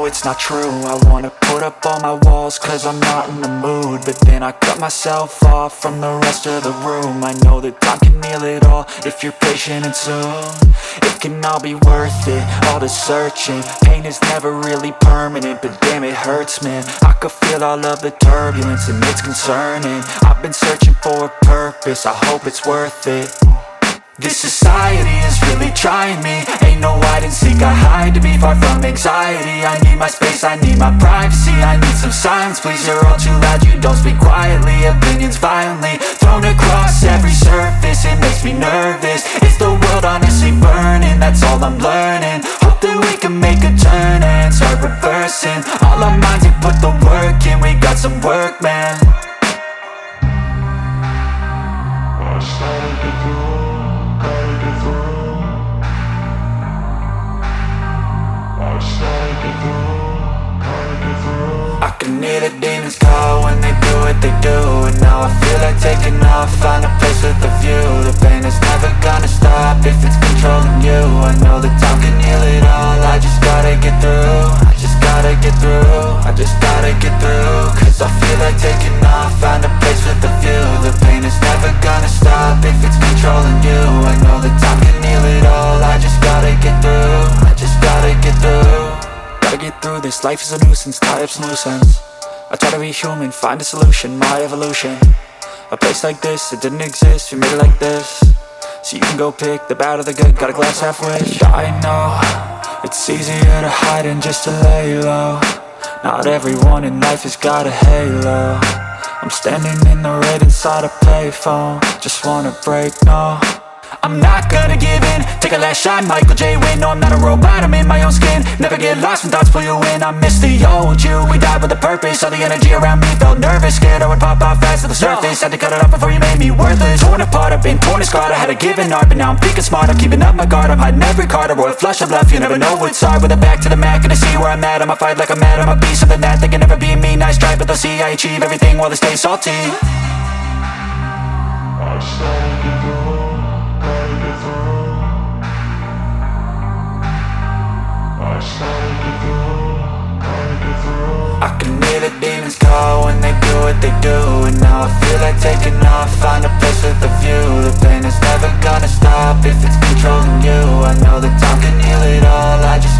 it's not true. I wanna put up all my walls cause I'm not in the mood, but then I cut myself off from the rest of the room. I know that time can heal it all if you're patient and soon it can all be worth it, all the searching. Pain is never really permanent, but damn it hurts, man. I could feel all of the turbulence and it's concerning. I've been searching for a purpose, I hope it's worth it. This society is really trying me. Ain't no hide and seek, I hide to be far from anxiety. I need my space, I need my privacy. I need some silence, please, you're all too loud. You don't speak quietly, opinions violently thrown across every surface. It makes me nervous, is the world honestly burning? That's all I'm learning. Hope that we can make a turn and start reversing all our minds and put the work in. We got some work, man. I can hear the demons call when they do what they do, and now I feel like taking off, find a place with a view. The pain is never gonna stop if it's controlling you. I know that time can heal it all, I just gotta get through. I just gotta get through, I just gotta get through. Cause I feel like taking off, find a place with a view. The pain is never gonna stop if it's controlling you. I know that time can heal it all, I just gotta get through. I just gotta get through. Gotta get through this, life is a nuisance, tie up some loose ends. I try to be human, find a solution, my evolution. A place like this, it didn't exist, we made it like this. So you can go pick the bad or the good, got a glass half wish. I know, it's easier to hide than just to lay low. Not everyone in life has got a halo. I'm standing in the red inside a payphone, just wanna break, no. I'm not gonna give in, take a last shot, Michael J. Win. No, I'm not a robot, I'm in my own skin. Never get lost when thoughts pull you in. I miss the old you, we died with a purpose. All the energy around me felt nervous, scared I would pop out fast to the surface. Had to cut it off before you made me worthless. Torn apart, I've been torn and scarred. I had a given art, but now I'm thinking smart. I'm keeping up my guard, I'm hiding every card. A royal flush of love, you never know what's hard. With a back to the mat, gonna see where I'm at. I'ma fight like I'm mad, I'ma be something that they can never be me. Nice try, but they'll see I achieve everything while they stay salty. I can hear the demons call when they do what they do, and now I feel like taking off, find a place with a view. The pain is never gonna stop if it's controlling you. I know that time can heal it all, I just